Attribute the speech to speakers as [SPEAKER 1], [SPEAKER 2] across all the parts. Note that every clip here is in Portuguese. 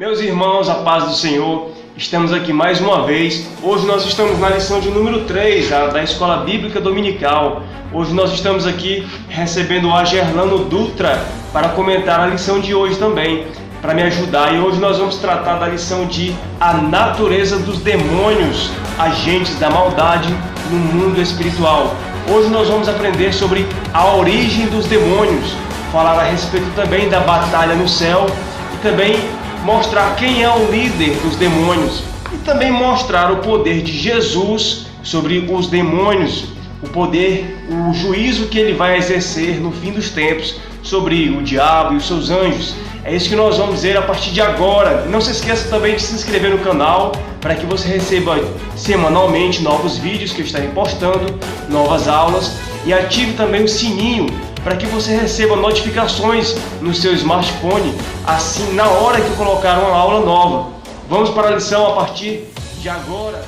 [SPEAKER 1] Meus irmãos, a paz do Senhor, estamos aqui mais uma vez. Hoje nós estamos na lição de número 3 da Escola Bíblica Dominical. Hoje nós estamos aqui recebendo o Agerlano Dutra para comentar a lição de hoje também, para me ajudar. E hoje nós vamos tratar da lição de a natureza dos demônios, agentes da maldade no mundo espiritual. Hoje nós vamos aprender sobre a origem dos demônios, falar a respeito também da batalha no céu e também mostrar quem é o líder dos demônios e também mostrar o poder de Jesus sobre os demônios, o poder, o juízo que ele vai exercer no fim dos tempos sobre o diabo e os seus anjos. É isso que nós vamos ver a partir de agora. Não se esqueça também de se inscrever no canal para que você receba semanalmente novos vídeos que eu estarei postando, novas aulas, e ative também o sininho para que você receba notificações no seu smartphone, assim na hora que eu colocar uma aula nova. Vamos para a lição a partir de agora.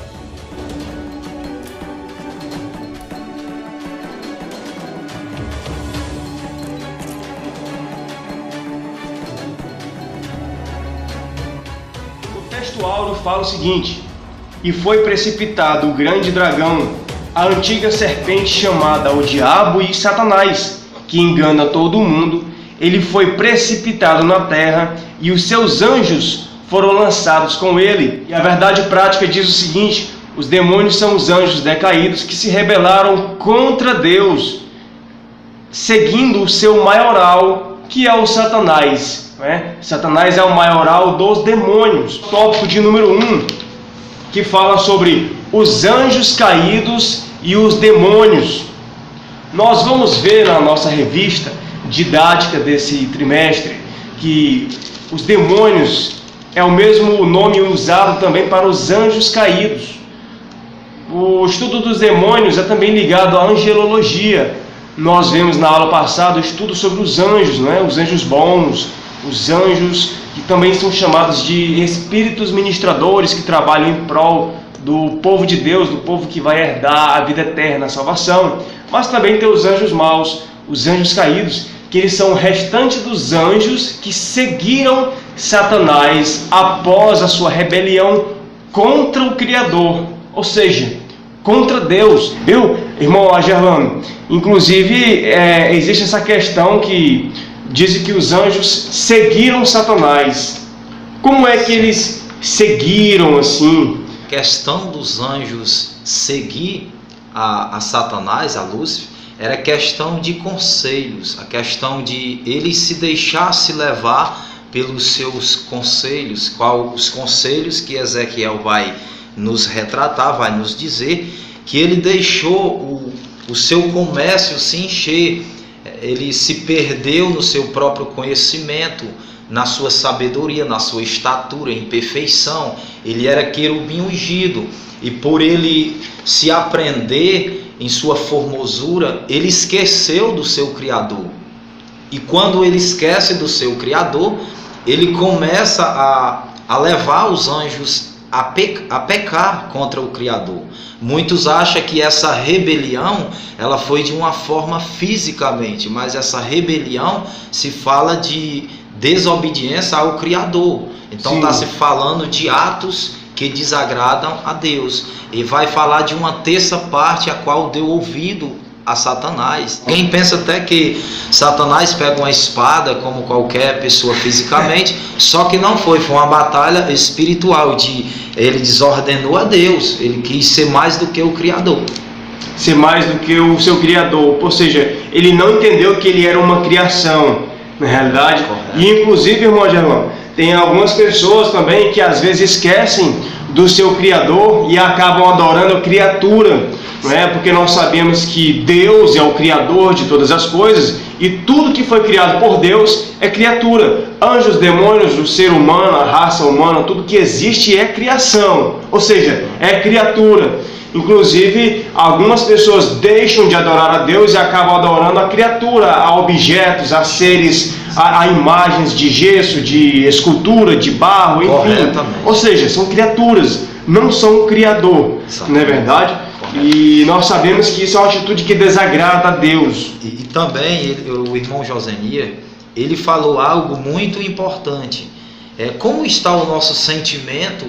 [SPEAKER 1] O texto áureo fala o seguinte: e foi precipitado o grande dragão, a antiga serpente chamada o diabo e Satanás, que engana todo mundo. Ele foi precipitado na terra e os seus anjos foram lançados com ele. E a verdade prática diz o seguinte: os demônios são os anjos decaídos que se rebelaram contra Deus, seguindo o seu maioral, que é o Satanás, né? Satanás é o maioral dos demônios. Tópico de número 1, que fala sobre os anjos caídos e os demônios. Nós vamos ver na nossa revista didática desse trimestre que os demônios é o mesmo nome usado também para os anjos caídos. O estudo dos demônios é também ligado à angelologia. Nós vemos na aula passada o estudo sobre os anjos, não é? Os anjos bons, os anjos que também são chamados de espíritos ministradores que trabalham em prol do povo de Deus, do povo que vai herdar a vida eterna, a salvação. Mas também tem os anjos maus, os anjos caídos, que eles são o restante dos anjos que seguiram Satanás após a sua rebelião contra o Criador, ou seja, contra Deus. Viu, irmão Agerlano? Inclusive, existe essa questão que diz que os anjos seguiram Satanás. Como é que eles seguiram assim?
[SPEAKER 2] A questão dos anjos seguir a Satanás, a Lúcifer, era questão de conselhos, a questão de ele se deixar se levar pelos seus conselhos, os conselhos que Ezequiel vai nos retratar, vai nos dizer que ele deixou o seu comércio se encher, ele se perdeu no seu próprio conhecimento, na sua sabedoria, na sua estatura, em perfeição. Ele era querubim ungido, e por ele se aprender em sua formosura, ele esqueceu do seu Criador. E quando ele esquece do seu Criador, ele começa a levar os anjos a pecar contra o Criador. Muitos acham que essa rebelião ela foi de uma forma fisicamente, mas essa rebelião se fala de desobediência ao Criador. Então está se falando de atos que desagradam a Deus. E vai falar de uma terça parte a qual deu ouvido a Satanás. Quem pensa até que Satanás pega uma espada como qualquer pessoa fisicamente, só que não foi uma batalha espiritual. Ele desordenou a Deus, ele quis ser mais do que o Criador.
[SPEAKER 1] Ser mais do que o seu Criador, ou seja, ele não entendeu que ele era uma criação, na realidade. Correto. E inclusive, irmão Agerlano, tem algumas pessoas também que às vezes esquecem do seu Criador e acabam adorando a criatura, não é? Porque nós sabemos que Deus é o Criador de todas as coisas e tudo que foi criado por Deus é criatura. Anjos, demônios, o ser humano, a raça humana, tudo que existe é criação, ou seja, é criatura. Inclusive, algumas pessoas deixam de adorar a Deus e acabam adorando a criatura, a objetos, a seres, a imagens de gesso, de escultura, de barro, enfim. Ou seja, são criaturas, não são o Criador, não é verdade? E nós sabemos que isso é uma atitude que desagrada a Deus.
[SPEAKER 2] E também o irmão Josenia, ele falou algo muito importante. Como está o nosso sentimento,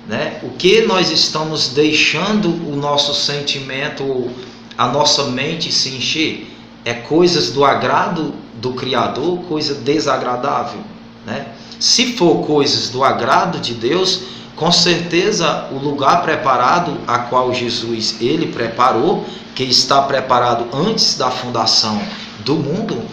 [SPEAKER 2] né? O que nós estamos deixando o nosso sentimento, a nossa mente se encher? É coisas do agrado do Criador, coisa desagradável, né? Se for coisas do agrado de Deus, com certeza o lugar preparado a qual Jesus ele preparou, que está preparado antes da fundação do mundo,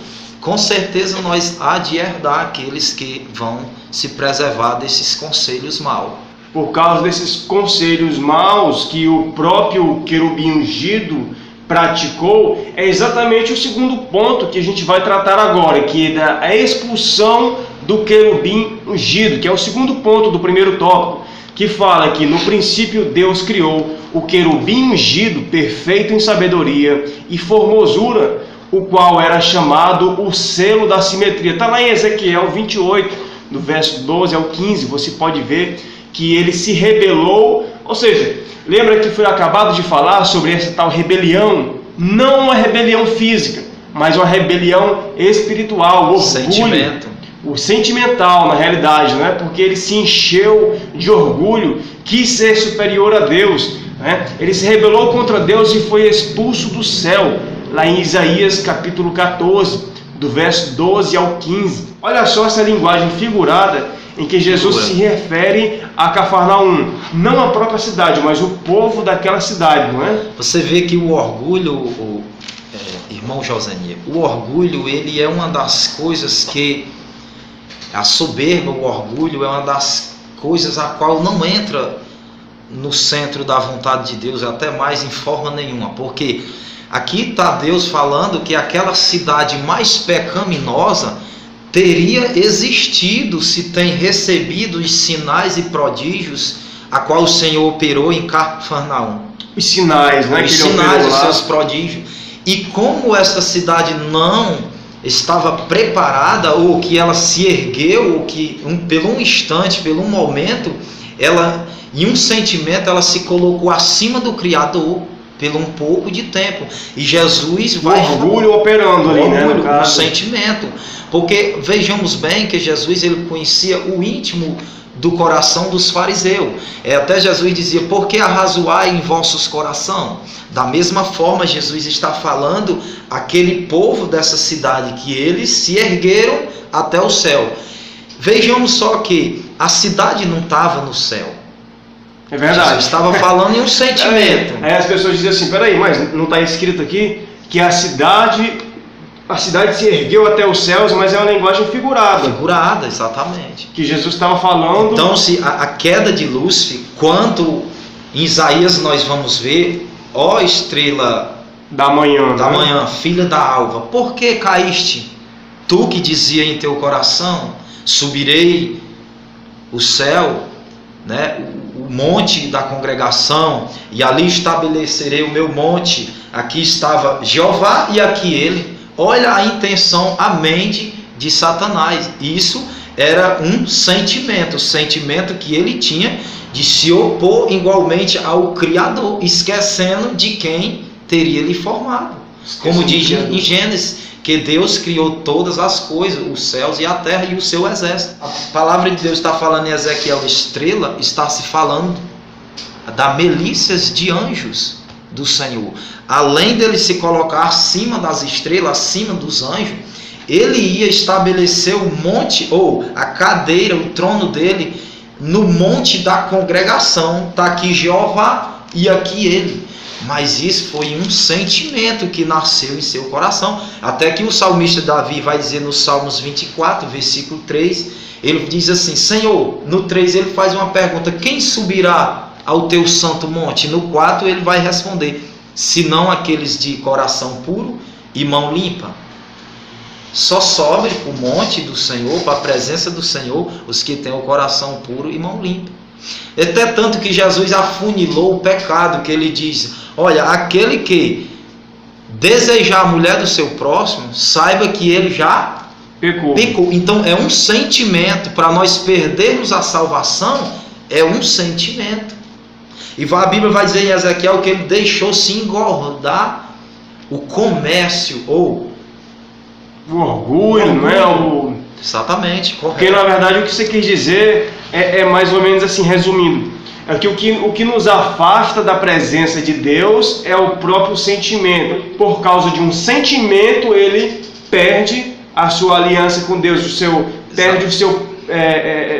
[SPEAKER 2] com certeza nós há de herdar aqueles que vão se preservar desses conselhos maus.
[SPEAKER 1] Por causa desses conselhos maus que o próprio querubim ungido praticou, é exatamente o segundo ponto que a gente vai tratar agora, que é a expulsão do querubim ungido, que é o segundo ponto do primeiro tópico, que fala que no princípio Deus criou o querubim ungido, perfeito em sabedoria e formosura, o qual era chamado o selo da simetria. Está lá em Ezequiel 28, do verso 12 ao 15, você pode ver que ele se rebelou, ou seja, lembra que foi acabado de falar sobre essa tal rebelião? Não uma rebelião física, mas uma rebelião espiritual, orgulho.
[SPEAKER 2] Sentimento.
[SPEAKER 1] O sentimental, na realidade, não é? Porque ele se encheu de orgulho, quis ser superior a Deus, né? Ele se rebelou contra Deus e foi expulso do céu, lá em Isaías capítulo 14, do verso 12 ao 15. Olha só essa linguagem figurada em que Jesus se refere a Cafarnaum, não a própria cidade, mas o povo daquela cidade, não é?
[SPEAKER 2] Você vê que o orgulho, irmão Josenia, o orgulho ele é uma das coisas que a soberba, o orgulho é uma das coisas a qual não entra no centro da vontade de Deus, até mais em forma nenhuma, porque aqui está Deus falando que aquela cidade mais pecaminosa teria existido se tem recebido os sinais e prodígios a qual o Senhor operou em Cafarnaum.
[SPEAKER 1] Os sinais, né?
[SPEAKER 2] Os sinais, os seus prodígios. E como essa cidade não estava preparada, ou que ela se ergueu, ou que pelo um instante, pelo um momento, ela, em um sentimento, ela se colocou acima do Criador, pelo um pouco de tempo. E Jesus vai...
[SPEAKER 1] O orgulho operando ali, né?
[SPEAKER 2] O sentimento. Porque vejamos bem que Jesus ele conhecia o íntimo do coração dos fariseus. Até Jesus dizia, por que arrazoai em vossos coração? Da mesma forma, Jesus está falando aquele povo dessa cidade, que eles se ergueram até o céu. Vejamos só que a cidade não estava no céu.
[SPEAKER 1] É verdade.
[SPEAKER 2] Jesus estava falando em um sentimento.
[SPEAKER 1] Aí as pessoas dizem assim, peraí, mas não está escrito aqui que a cidade se ergueu até os céus, mas é uma linguagem figurada.
[SPEAKER 2] Figurada, exatamente.
[SPEAKER 1] Que Jesus estava falando...
[SPEAKER 2] Então, se a queda de Lúcifer, quando em Isaías nós vamos ver, ó estrela
[SPEAKER 1] da manhã,
[SPEAKER 2] filha da alva, por que caíste? Tu que dizia em teu coração, subirei o céu, né, o monte da congregação, e ali estabelecerei o meu monte. Aqui estava Jeová e aqui ele. Olha a intenção, a mente de Satanás. Isso era um sentimento, o sentimento que ele tinha de se opor igualmente ao Criador, esquecendo de quem teria lhe formado. Como diz em Gênesis, que Deus criou todas as coisas, os céus e a terra e o seu exército. A palavra de Deus está falando em Ezequiel estrela, está se falando da milícias de anjos do Senhor. Além dele se colocar acima das estrelas, acima dos anjos, ele ia estabelecer o monte, ou a cadeira, o trono dele, no monte da congregação. Está aqui Jeová e aqui ele. Mas isso foi um sentimento que nasceu em seu coração. Até que o salmista Davi vai dizer no Salmos 24, versículo 3, ele diz assim, Senhor, no 3 ele faz uma pergunta, quem subirá ao teu santo monte? No 4 ele vai responder, senão aqueles de coração puro e mão limpa. Só sobe o monte do Senhor, para a presença do Senhor, os que têm o coração puro e mão limpa. Até tanto que Jesus afunilou o pecado, que ele diz, olha, aquele que desejar a mulher do seu próximo, saiba que ele já pecou. Então é um sentimento, para nós perdermos a salvação, é um sentimento. E a Bíblia vai dizer em Ezequiel que ele deixou se engordar o comércio, ou
[SPEAKER 1] o orgulho, não é?
[SPEAKER 2] Exatamente, correto.
[SPEAKER 1] Porque na verdade o que você quis dizer é mais ou menos assim, resumindo, é que o que nos afasta da presença de Deus é o próprio sentimento. Por causa de um sentimento, ele perde a sua aliança com Deus, perde o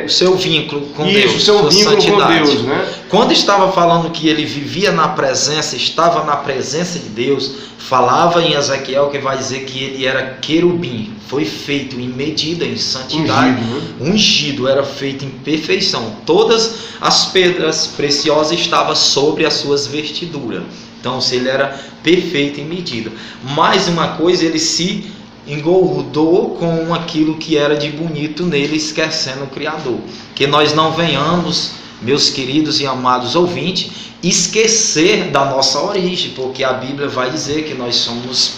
[SPEAKER 1] seu
[SPEAKER 2] vínculo com
[SPEAKER 1] Deus,
[SPEAKER 2] Deus,
[SPEAKER 1] o seu vínculo
[SPEAKER 2] santidade.
[SPEAKER 1] com Deus, né?
[SPEAKER 2] Quando estava falando que ele vivia na presença, estava na presença de Deus, falava em Ezequiel que vai dizer que ele era querubim, foi feito em medida, em santidade, ungido, era feito em perfeição. Todas as pedras preciosas estavam sobre as suas vestiduras. Então, se ele era perfeito em medida. Mais uma coisa, ele se engordou com aquilo que era de bonito nele, esquecendo o Criador. Que nós não venhamos, meus queridos e amados ouvintes, esquecer da nossa origem, porque a Bíblia vai dizer que nós somos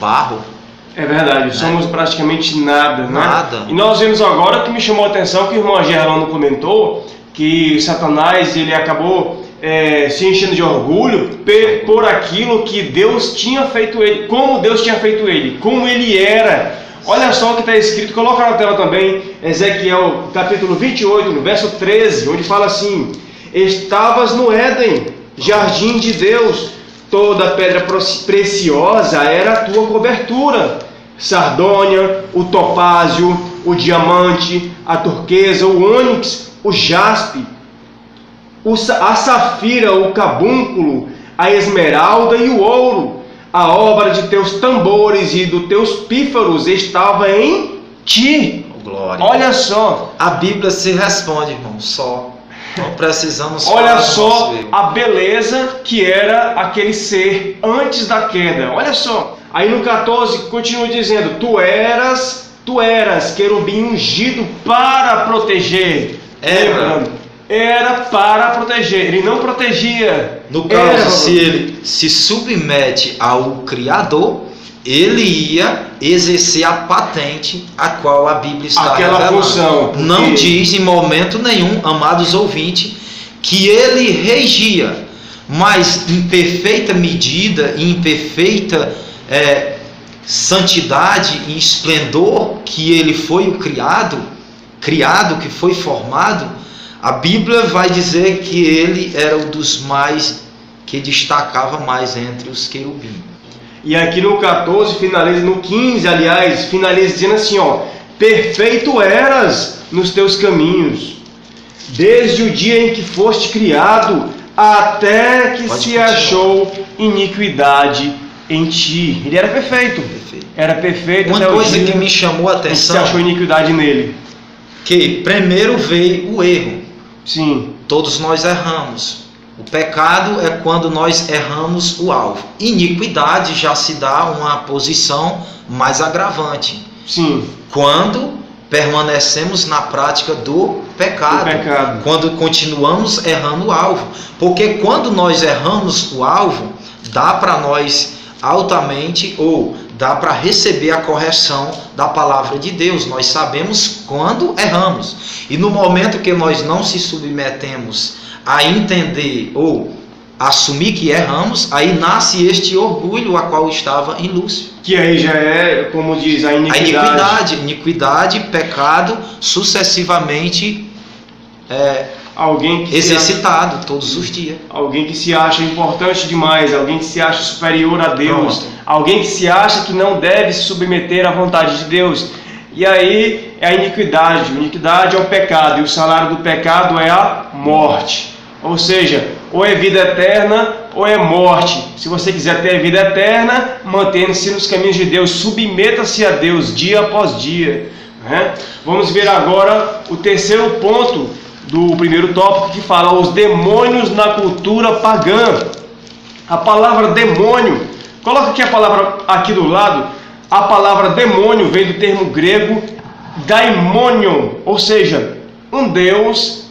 [SPEAKER 2] barro.
[SPEAKER 1] É verdade, somos praticamente nada, né?
[SPEAKER 2] Nada.
[SPEAKER 1] E nós vemos agora, que me chamou a atenção, que o irmão Gerlando comentou, que Satanás ele acabou se enchendo de orgulho por aquilo que Deus tinha feito ele, como Deus tinha feito ele, como ele era. Olha só o que está escrito, coloca na tela também, Ezequiel capítulo 28, no verso 13, onde fala assim: estavas no Éden, jardim de Deus, toda pedra preciosa era a tua cobertura, sardônia, o topázio, o diamante, a turquesa, o ônix, o jaspe, a safira, o carbúnculo, a esmeralda e o ouro. A obra de teus tambores e dos teus pífaros estava em ti.
[SPEAKER 2] Glória.
[SPEAKER 1] Olha só.
[SPEAKER 2] A Bíblia se responde, irmão, só. Não precisamos
[SPEAKER 1] Olha só a beleza que era aquele ser antes da queda. Olha só. Aí no 14 continua dizendo: tu eras querubim ungido para proteger. Era para proteger, ele não protegia.
[SPEAKER 2] No caso, se ele se submete ao Criador, ele ia exercer a patente a qual a Bíblia está
[SPEAKER 1] aquela
[SPEAKER 2] revelando.
[SPEAKER 1] Função.
[SPEAKER 2] Não diz em momento nenhum, amados ouvintes, que ele regia, mas em perfeita medida, em perfeita santidade e esplendor que ele foi o criado, que foi formado. A Bíblia vai dizer que ele era um dos mais, que destacava mais entre os querubins.
[SPEAKER 1] E aqui no 14, finaliza no 15, aliás, finaliza dizendo assim, ó: perfeito eras nos teus caminhos, desde o dia em que foste criado, até que se achou iniquidade em ti. Ele era perfeito. Era perfeito.
[SPEAKER 2] Uma coisa que me chamou a atenção,
[SPEAKER 1] se achou iniquidade nele.
[SPEAKER 2] Que primeiro veio o erro.
[SPEAKER 1] Sim.
[SPEAKER 2] Todos nós erramos. O pecado é quando nós erramos o alvo. Iniquidade já se dá uma posição mais agravante.
[SPEAKER 1] Sim.
[SPEAKER 2] Quando permanecemos na prática do pecado. Quando continuamos errando o alvo. Porque quando nós erramos o alvo, dá para nós altamente, ou dá para receber a correção da palavra de Deus. Nós sabemos quando erramos. E no momento que nós não se submetemos a entender ou assumir que erramos, aí nasce este orgulho a qual estava em Lúcifer.
[SPEAKER 1] Que aí já é, como diz, a iniquidade.
[SPEAKER 2] Iniquidade, pecado, sucessivamente exercitado todos os dias.
[SPEAKER 1] Alguém que se acha importante demais, alguém que se acha superior a Deus, alguém que se acha que não deve se submeter à vontade de Deus. E aí é a iniquidade. A iniquidade é o pecado, e o salário do pecado é a morte. Ou seja, ou é vida eterna ou é morte. Se você quiser ter vida eterna, mantenha-se nos caminhos de Deus, submeta-se a Deus dia após dia, né? Vamos ver agora o terceiro ponto do primeiro tópico, que fala os demônios na cultura pagã. A palavra demônio, coloca aqui a palavra aqui do lado. A palavra demônio vem do termo grego daimonion, ou seja, um deus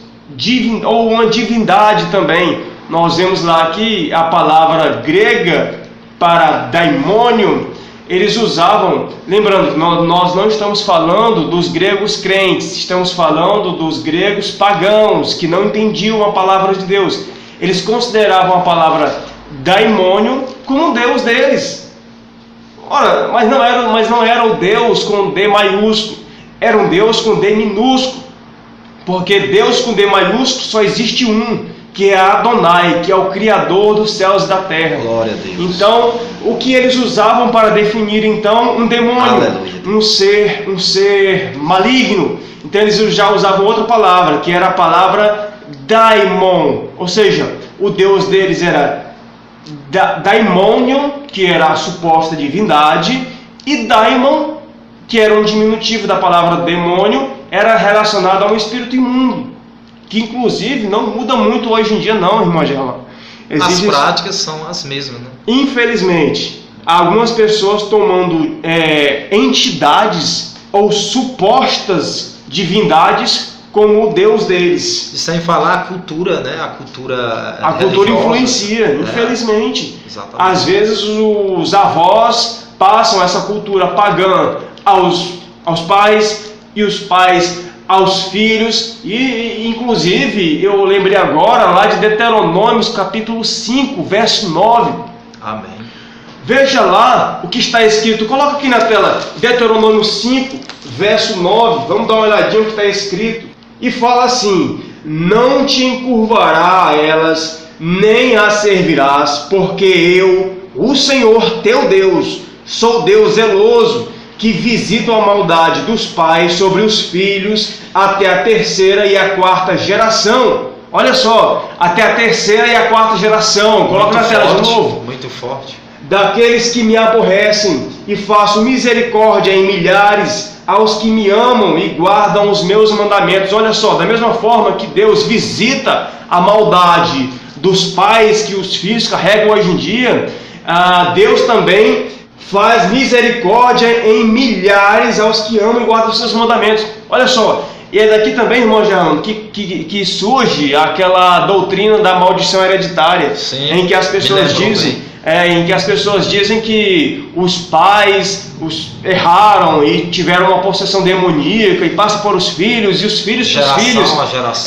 [SPEAKER 1] ou uma divindade também. Nós vemos lá que a palavra grega para daimonion, eles usavam, lembrando que nós não estamos falando dos gregos crentes, estamos falando dos gregos pagãos, que não entendiam a palavra de Deus. Eles consideravam a palavra daimônio como um deus deles. Ora, mas não era o Deus com D maiúsculo, era um Deus com D minúsculo, porque Deus com D maiúsculo só existe um, que é Adonai, que é o Criador dos céus e da terra.
[SPEAKER 2] Glória a Deus.
[SPEAKER 1] Então, o que eles usavam para definir então um demônio,
[SPEAKER 2] Aleluia.
[SPEAKER 1] um ser maligno? Então eles já usavam outra palavra, que era a palavra daimon, ou seja, o deus deles era daimonion, que era a suposta divindade, e daimon, que era um diminutivo da palavra demônio, era relacionado a um espírito imundo, que inclusive não muda muito hoje em dia não, irmã Gerlão.
[SPEAKER 2] As práticas são as mesmas, né?
[SPEAKER 1] Infelizmente, algumas pessoas tomando entidades ou supostas divindades como o Deus deles.
[SPEAKER 2] E sem falar a cultura, né? A cultura
[SPEAKER 1] influencia, infelizmente.
[SPEAKER 2] Exatamente.
[SPEAKER 1] Às vezes os avós passam essa cultura pagã aos pais e os pais aos filhos, e inclusive eu lembrei agora lá de Deuteronômios capítulo 5, verso 9.
[SPEAKER 2] Amém.
[SPEAKER 1] Veja lá o que está escrito, coloca aqui na tela, Deuteronômio 5, verso 9, vamos dar uma olhadinha no que está escrito, e fala assim: não te encurvará a elas, nem as servirás, porque eu, o Senhor teu Deus, sou Deus zeloso, que visito a maldade dos pais sobre os filhos até a terceira e a quarta geração. Olha só, até a terceira e a quarta geração. Coloca na tela de novo.
[SPEAKER 2] Muito forte.
[SPEAKER 1] Daqueles que me aborrecem, e faço misericórdia em milhares aos que me amam e guardam os meus mandamentos. Olha só, da mesma forma que Deus visita a maldade dos pais que os filhos carregam hoje em dia, Deus também faz misericórdia em milhares aos que amam e guardam os seus mandamentos. Olha só, e é daqui também, irmão Gerlão, que surge aquela doutrina da maldição hereditária.
[SPEAKER 2] Sim,
[SPEAKER 1] em que as pessoas dizem que os pais erraram e tiveram uma possessão demoníaca e passa por os filhos e os filhos dos filhos.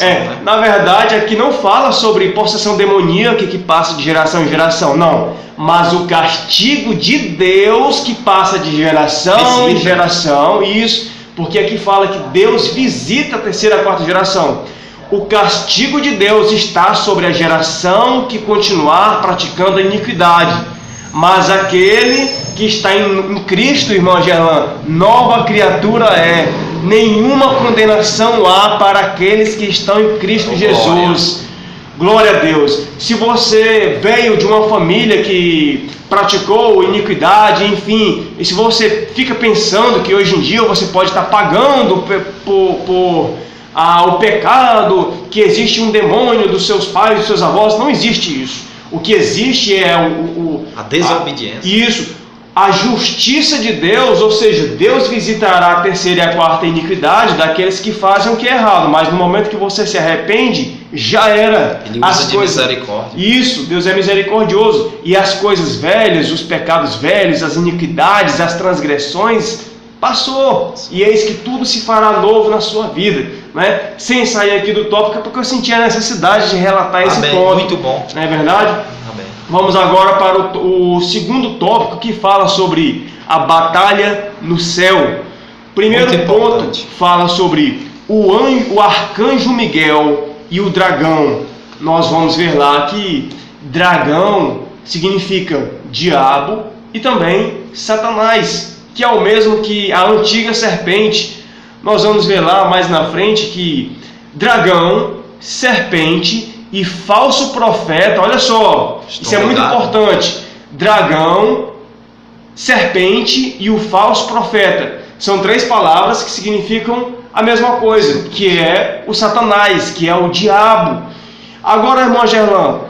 [SPEAKER 2] Né?
[SPEAKER 1] Na verdade, aqui não fala sobre possessão demoníaca que passa de geração em geração, não. Mas o castigo de Deus que passa de geração em geração, isso, porque aqui fala que Deus visita a terceira e a quarta geração. O castigo de Deus está sobre a geração que continuar praticando a iniquidade. Mas aquele que está em Cristo, irmão Gerlão, nova criatura é. Nenhuma condenação há para aqueles que estão em Cristo Jesus. Glória a Deus. Se você veio de uma família que praticou iniquidade, enfim, e se você fica pensando que hoje em dia você pode estar pagando o pecado, que existe um demônio dos seus pais, dos seus avós, não existe isso. O que existe é
[SPEAKER 2] a desobediência.
[SPEAKER 1] Isso. A justiça de Deus, ou seja, Deus visitará a terceira e a quarta iniquidade daqueles que fazem o que é errado, mas no momento que você se arrepende, já era.
[SPEAKER 2] Ele usa de misericórdia.
[SPEAKER 1] Isso, Deus é misericordioso. E as coisas velhas, os pecados velhos, as iniquidades, as transgressões, passou. E eis que tudo se fará novo na sua vida. Né? Sem sair aqui do tópico, porque eu senti a necessidade de relatar esse ponto.
[SPEAKER 2] Muito bom.
[SPEAKER 1] Não é verdade?
[SPEAKER 2] Amém.
[SPEAKER 1] Vamos agora para o segundo tópico, que fala sobre a batalha no céu. Primeiro ponto fala sobre o arcanjo Miguel e o dragão. Nós vamos ver lá que dragão significa diabo e também Satanás, que é o mesmo que a antiga serpente. Nós vamos ver lá mais na frente que dragão, serpente e falso profeta, olha só, isso é muito importante. Dragão, serpente e o falso profeta são três palavras que significam a mesma coisa, que é o Satanás, que é o diabo. Agora, irmão Gerlão,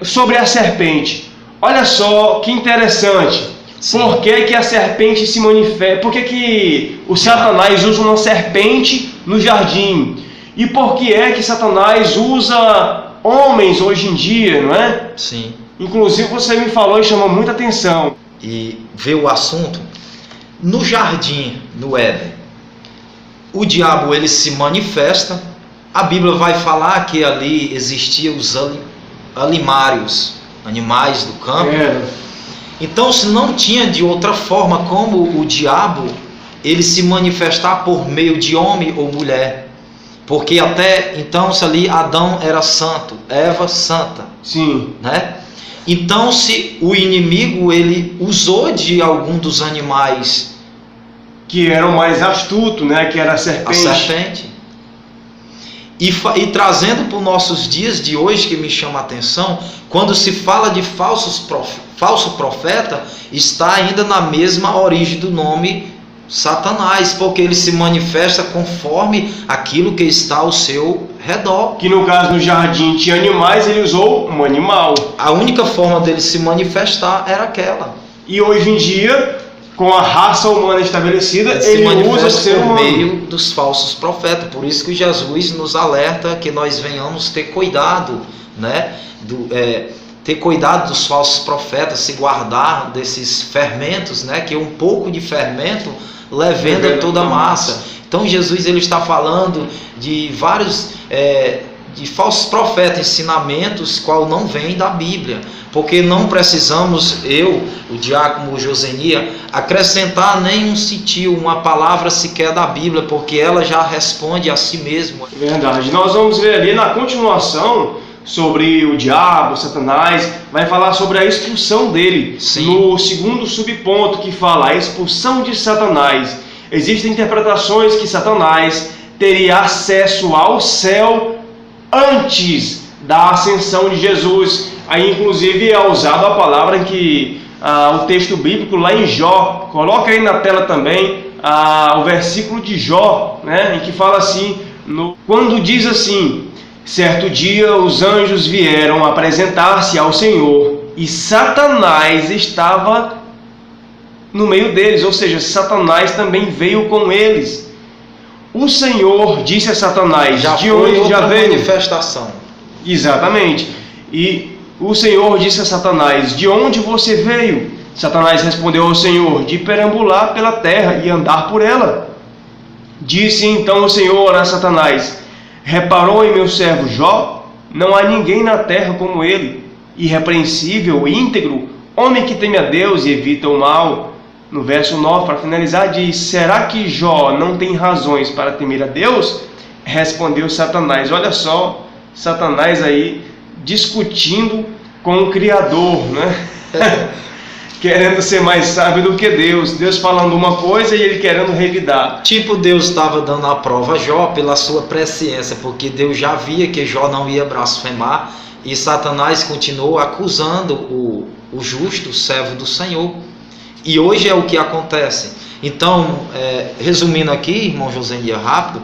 [SPEAKER 1] sobre a serpente, olha só que interessante. Sim. Por que a serpente se manifesta? Por que o Satanás usa uma serpente no jardim? E por que é que Satanás usa homens hoje em dia, não é?
[SPEAKER 2] Sim.
[SPEAKER 1] Inclusive você me falou e chamou muita atenção.
[SPEAKER 2] E vê o assunto. No jardim, no Éden, o diabo ele se manifesta. A Bíblia vai falar que ali existiam os animários, animais do campo. Então, se não tinha de outra forma como o diabo ele se manifestar por meio de homem ou mulher. Porque até então ali Adão era santo, Eva santa.
[SPEAKER 1] Sim.
[SPEAKER 2] Né? Então, se o inimigo ele usou de algum dos animais,
[SPEAKER 1] que era o mais astuto, né? Que era a serpente.
[SPEAKER 2] E trazendo para os nossos dias de hoje, que me chama a atenção, quando se fala de falso profeta, está ainda na mesma origem do nome Satanás, porque ele se manifesta conforme aquilo que está ao seu redor.
[SPEAKER 1] Que no caso no jardim tinha animais, ele usou um animal.
[SPEAKER 2] A única forma dele se manifestar era aquela.
[SPEAKER 1] E hoje em dia, com a raça humana estabelecida, ele usa o ser humano.
[SPEAKER 2] Por meio dos falsos profetas. Por isso que Jesus nos alerta que nós venhamos ter cuidado, né? Ter cuidado dos falsos profetas, se guardar desses fermentos, né? Que um pouco de fermento levenda toda a massa. Então Jesus ele está falando de vários de falsos profetas, ensinamentos qual não vem da Bíblia, porque não precisamos o diácono Josenia, acrescentar nem um citio, uma palavra sequer da Bíblia, porque ela já responde a si mesma.
[SPEAKER 1] Verdade. Nós vamos ver ali na continuação sobre o diabo, Satanás, vai falar sobre a expulsão dele.
[SPEAKER 2] Sim.
[SPEAKER 1] No segundo subponto que fala a expulsão de Satanás. Existem interpretações que Satanás teria acesso ao céu antes da ascensão de Jesus. Aí inclusive é usada a palavra que o texto bíblico lá em Jó, coloca aí na tela também o versículo de Jó, né, em que fala assim, quando diz assim: certo dia os anjos vieram apresentar-se ao Senhor e Satanás estava no meio deles, ou seja, Satanás também veio com eles. O Senhor disse a Satanás, de onde já veio?
[SPEAKER 2] Manifestação.
[SPEAKER 1] Exatamente. E o Senhor disse a Satanás, de onde você veio? Satanás respondeu ao Senhor, de perambular pela terra e andar por ela. Disse então o Senhor a Satanás, reparou em meu servo Jó? Não há ninguém na terra como ele, irrepreensível, íntegro, homem que teme a Deus e evita o mal. No verso 9, para finalizar, diz: será que Jó não tem razões para temer a Deus? Respondeu Satanás. Olha só, Satanás aí discutindo com o Criador, né? Querendo ser mais sábio do que Deus. Deus falando uma coisa e ele querendo revidar.
[SPEAKER 2] Tipo, Deus estava dando a prova a Jó pela sua presciência, porque Deus já via que Jó não ia blasfemar, e Satanás continuou acusando o justo, o servo do Senhor. E hoje é o que acontece. Então, resumindo aqui, irmão Josenia, rápido,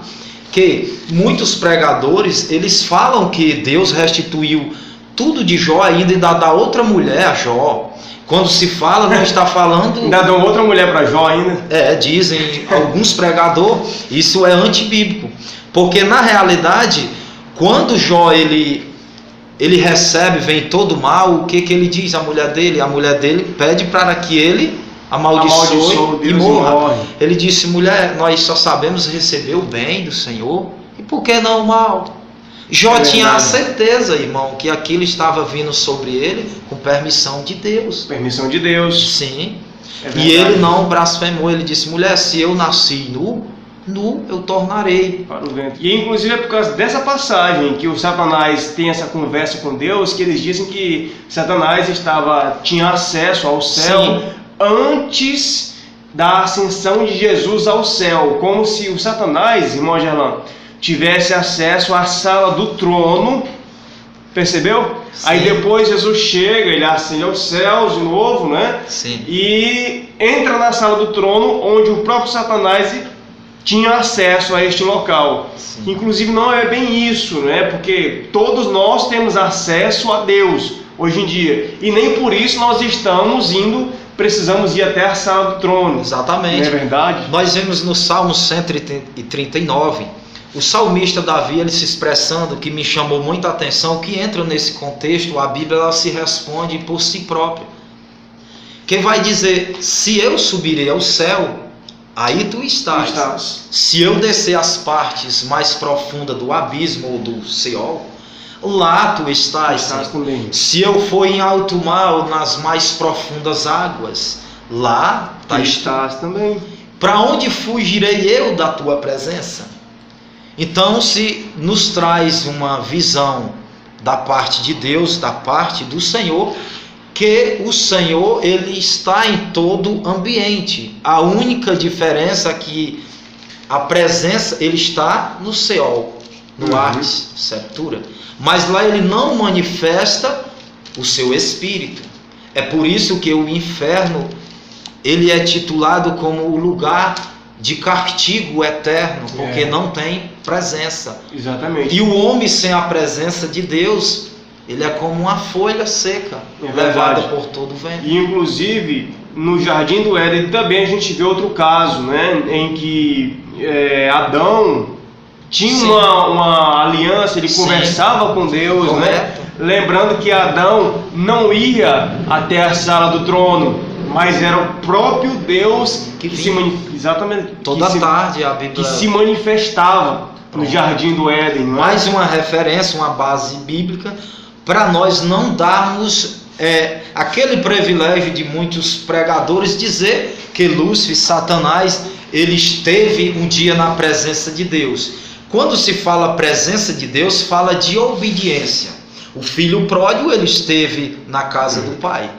[SPEAKER 2] que muitos pregadores, eles falam que Deus restituiu tudo de Jó ainda e dá outra mulher a Jó. Quando se fala, não está falando...
[SPEAKER 1] Ainda dão outra mulher para Jó ainda?
[SPEAKER 2] Dizem alguns pregadores, isso é antibíblico. Porque na realidade, quando Jó ele recebe, vem todo mal, o que ele diz à mulher dele? A mulher dele pede para que ele amaldiçoe e morra. Ele disse: mulher, nós só sabemos receber o bem do Senhor, e por que não o mal? Jó tinha a certeza, irmão, que aquilo estava vindo sobre ele com permissão de Deus.
[SPEAKER 1] Permissão de Deus.
[SPEAKER 2] Sim. E ele não blasfemou, ele disse: mulher, se eu nasci nu eu tornarei.
[SPEAKER 1] Para o vento. E inclusive é por causa dessa passagem que o Satanás tem essa conversa com Deus, que eles dizem que Satanás tinha acesso ao céu. Sim. Antes da ascensão de Jesus ao céu, como se o Satanás, irmão Gerlão, tivesse acesso à sala do trono, percebeu? Sim. Aí depois Jesus chega, ele ascende aos céus de novo, né?
[SPEAKER 2] Sim.
[SPEAKER 1] E entra na sala do trono, onde o próprio Satanás tinha acesso a este local. Sim. Inclusive não é bem isso, né? Porque todos nós temos acesso a Deus hoje em dia, e nem por isso nós precisamos ir até a sala do trono.
[SPEAKER 2] Exatamente.
[SPEAKER 1] Não é verdade?
[SPEAKER 2] Nós vemos no Salmo 139, o salmista Davi, ele se expressando, que me chamou muita atenção, que entra nesse contexto, a Bíblia ela se responde por si própria. Quem vai dizer: se eu subirei ao céu, aí tu estás. Se eu descer às partes mais profundas do abismo ou do Seol, lá tu estás
[SPEAKER 1] também.
[SPEAKER 2] Se eu for em alto mar ou nas mais profundas águas, lá
[SPEAKER 1] tu estás também.
[SPEAKER 2] para onde fugirei eu da tua presença? Então, se nos traz uma visão da parte de Deus, da parte do Senhor, que o Senhor, ele está em todo ambiente. A única diferença é que a presença, ele está no Seol, no Hades, sepultura. Mas lá ele não manifesta o seu espírito. É por isso que o inferno, ele é titulado como o lugar de castigo eterno, porque não tem presença.
[SPEAKER 1] Exatamente.
[SPEAKER 2] E o homem sem a presença de Deus, ele é como uma folha seca, levada por todo o vento.
[SPEAKER 1] E inclusive, no Jardim do Éden também a gente vê outro caso, né, em que Adão tinha uma aliança, ele conversava com Deus, né? Lembrando que Adão não ia até a sala do trono, mas era o próprio Deus que se exatamente
[SPEAKER 2] toda tarde a Bíblia
[SPEAKER 1] que se manifestava no Jardim do Éden. Não é?
[SPEAKER 2] Mais uma referência, uma base bíblica para nós não darmos aquele privilégio de muitos pregadores dizer que Lúcifer, Satanás, ele esteve um dia na presença de Deus. Quando se fala presença de Deus, fala de obediência. O filho pródigo, ele esteve na casa do pai.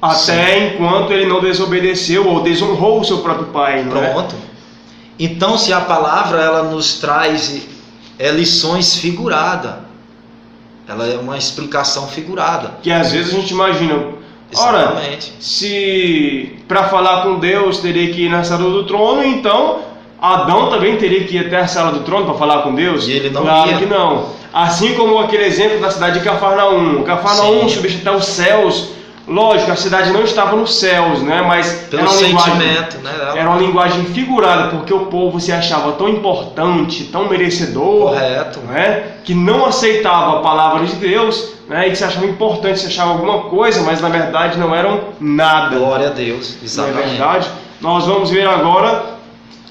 [SPEAKER 1] Até enquanto ele não desobedeceu ou desonrou o seu próprio pai. Não
[SPEAKER 2] Pronto. Então, se a palavra ela nos traz lições figuradas, ela é uma explicação figurada.
[SPEAKER 1] Que às vezes a gente imagina, ora, se para falar com Deus teria que ir na sala do trono, então Adão também teria que ir até a sala do trono para falar com Deus?
[SPEAKER 2] E ele não
[SPEAKER 1] claro
[SPEAKER 2] ia.
[SPEAKER 1] Que não. Assim como aquele exemplo da cidade de Cafarnaum. Cafarnaum subia até os céus. Lógico, a cidade não estava nos céus, né? Mas
[SPEAKER 2] pelo sentimento,
[SPEAKER 1] era uma linguagem figurada, porque o povo se achava tão importante, tão merecedor,
[SPEAKER 2] correto,
[SPEAKER 1] né? Que não aceitava a palavra de Deus, né? E que se achava importante, se achava alguma coisa, mas na verdade não eram nada.
[SPEAKER 2] Glória a Deus, exatamente.
[SPEAKER 1] Não é verdade? Nós vamos ver agora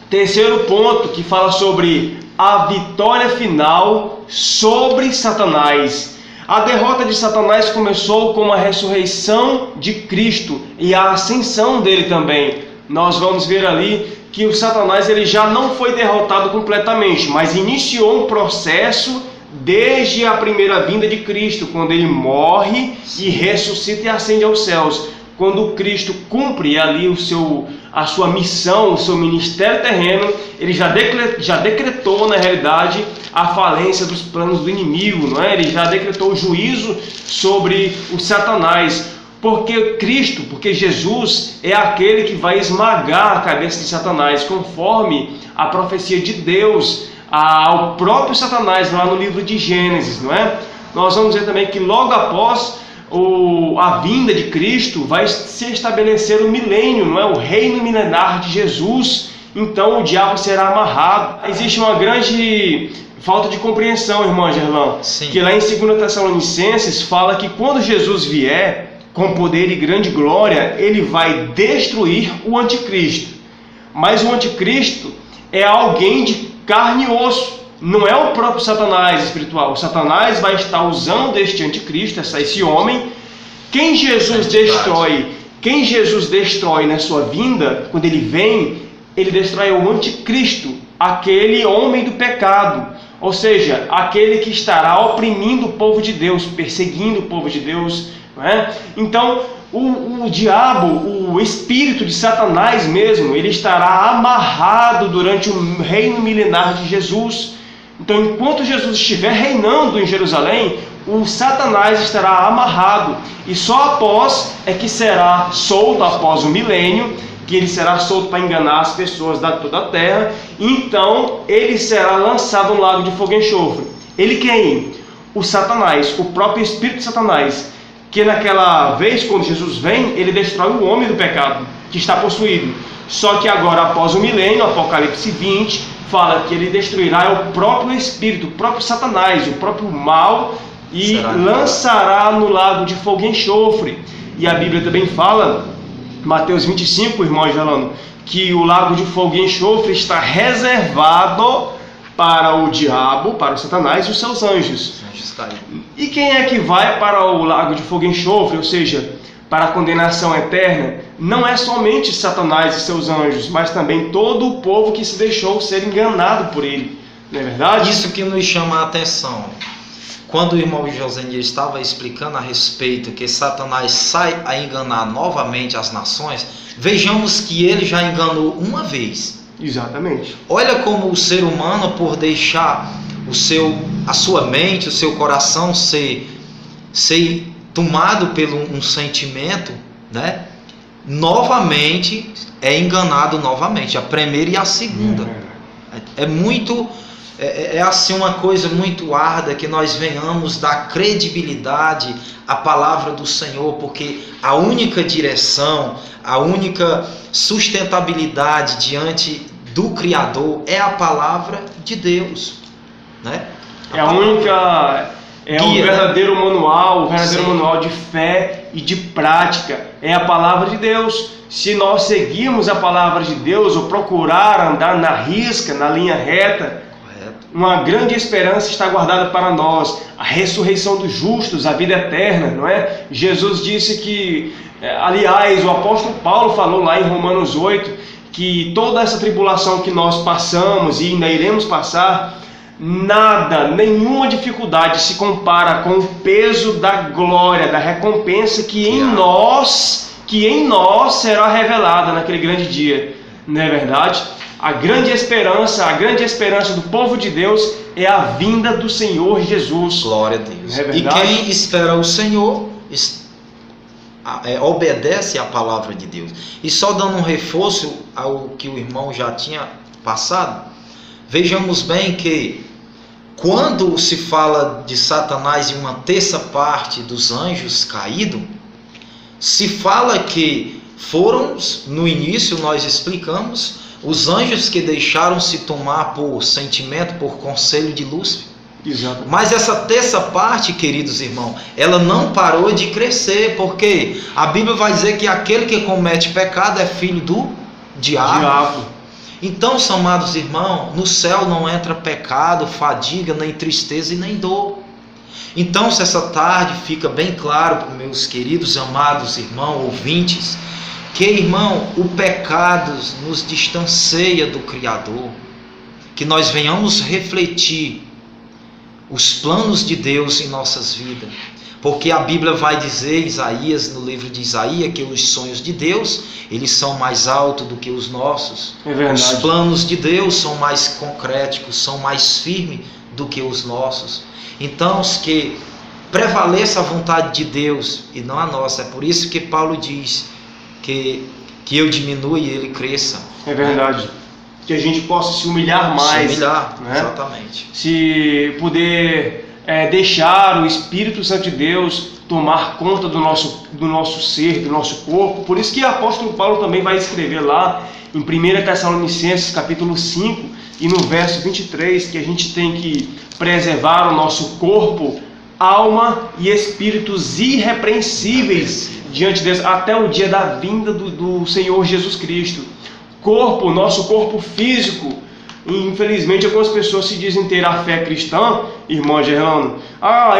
[SPEAKER 1] terceiro ponto, que fala sobre a vitória final sobre Satanás. A derrota de Satanás começou com a ressurreição de Cristo e a ascensão dele também. Nós vamos ver ali que o Satanás ele já não foi derrotado completamente, mas iniciou um processo desde a primeira vinda de Cristo, quando ele morre e ressuscita e ascende aos céus. Quando Cristo cumpre ali a sua missão, o seu ministério terreno, ele já decretou, na realidade, a falência dos planos do inimigo, não é? Ele já decretou o juízo sobre o Satanás, porque Jesus é aquele que vai esmagar a cabeça de Satanás, conforme a profecia de Deus ao próprio Satanás, lá no livro de Gênesis, não é? Nós vamos ver também que logo após a vinda de Cristo vai se estabelecer o milênio, não é? O reino milenar de Jesus. Então o diabo será amarrado. Existe uma grande falta de compreensão, irmão Gerlão, que lá em 2 Tessalonicenses fala que quando Jesus vier com poder e grande glória, ele vai destruir o anticristo. Mas o anticristo é alguém de carne e osso. Não é o próprio Satanás espiritual. O Satanás vai estar usando este anticristo, esse homem. Quem Jesus destrói na sua vinda, quando ele vem, ele destrói o anticristo, aquele homem do pecado. Ou seja, aquele que estará oprimindo o povo de Deus, perseguindo o povo de Deus. Não é? Então, o diabo, o espírito de Satanás mesmo, ele estará amarrado durante o reino milenar de Jesus. Então, enquanto Jesus estiver reinando em Jerusalém, o Satanás estará amarrado. E só após é que será solto, após o milênio, que ele será solto para enganar as pessoas da toda a terra. Então, ele será lançado no lago de fogo e enxofre. Ele quem? O Satanás, o próprio espírito de Satanás. Que naquela vez, quando Jesus vem, ele destrói o homem do pecado, que está possuído. Só que agora, após o milênio, Apocalipse 20... fala que ele destruirá o próprio espírito, o próprio Satanás, o próprio mal, e lançará no lago de fogo e enxofre. E a Bíblia também fala, Mateus 25, irmão Gelano, que o lago de fogo e enxofre está reservado para o diabo, para o Satanás e os seus anjos. E quem é que vai para o lago de fogo e enxofre? Ou seja, para a condenação eterna não é somente Satanás e seus anjos, mas também todo o povo que se deixou ser enganado por ele. Não é verdade?
[SPEAKER 2] Isso que nos chama a atenção. Quando o irmão Josenias estava explicando a respeito que Satanás sai a enganar novamente as nações, vejamos que ele já enganou uma vez.
[SPEAKER 1] Exatamente.
[SPEAKER 2] Olha como o ser humano, por deixar a sua mente, o seu coração ser tomado por um sentimento, né? Novamente é enganado novamente, a primeira e a segunda. É assim uma coisa muito árdua que nós venhamos dar credibilidade à palavra do Senhor, porque a única direção, a única sustentabilidade diante do Criador é a palavra de Deus, né?
[SPEAKER 1] É o verdadeiro manual, manual de fé e de prática, é a palavra de Deus. Se nós seguirmos a palavra de Deus ou procurar andar na risca, na linha reta, uma grande esperança está guardada para nós, a ressurreição dos justos, a vida eterna, não é? Jesus disse que, aliás, o apóstolo Paulo falou lá em Romanos 8, que toda essa tribulação que nós passamos e ainda iremos passar, nenhuma dificuldade se compara com o peso da glória, da recompensa que em nós será revelada naquele grande dia, não é verdade? A grande esperança do povo de Deus é a vinda do Senhor Jesus.
[SPEAKER 2] Glória a Deus.
[SPEAKER 1] É
[SPEAKER 2] e quem espera o Senhor obedece à palavra de Deus. E só dando um reforço ao que o irmão já tinha passado, vejamos bem que quando se fala de Satanás e uma terça parte dos anjos caídos, se fala que foram, no início nós explicamos, os anjos que deixaram se tomar por sentimento, por conselho de Lúcifer.
[SPEAKER 1] Exato.
[SPEAKER 2] Mas essa terça parte, queridos irmãos, ela não parou de crescer, porque a Bíblia vai dizer que aquele que comete pecado é filho do diabo. Então, amados irmãos, no céu não entra pecado, fadiga, nem tristeza e nem dor. Então, se essa tarde fica bem claro para os meus queridos, amados irmãos, ouvintes, que, irmão, o pecado nos distancia do Criador, que nós venhamos refletir os planos de Deus em nossas vidas, porque a Bíblia vai dizer, Isaías, no livro de Isaías, que os sonhos de Deus, eles são mais altos do que os nossos.
[SPEAKER 1] É verdade.
[SPEAKER 2] Os planos de Deus são mais concréticos, são mais firmes do que os nossos. Então, que prevaleça a vontade de Deus e não a nossa. É por isso que Paulo diz que eu diminua e ele cresça.
[SPEAKER 1] É verdade. Que a gente possa se humilhar mais.
[SPEAKER 2] Se humilhar,
[SPEAKER 1] né?
[SPEAKER 2] Exatamente.
[SPEAKER 1] Se puder deixar o Espírito Santo de Deus tomar conta do nosso ser, do nosso corpo. Por isso que o apóstolo Paulo também vai escrever lá em 1 Tessalonicenses capítulo 5 e no verso 23 que a gente tem que preservar o nosso corpo, alma e espíritos irrepreensíveis diante de Deus até o dia da vinda do Senhor Jesus Cristo. Nosso corpo físico. Infelizmente, algumas pessoas se dizem ter a fé cristã, irmão Gerlando.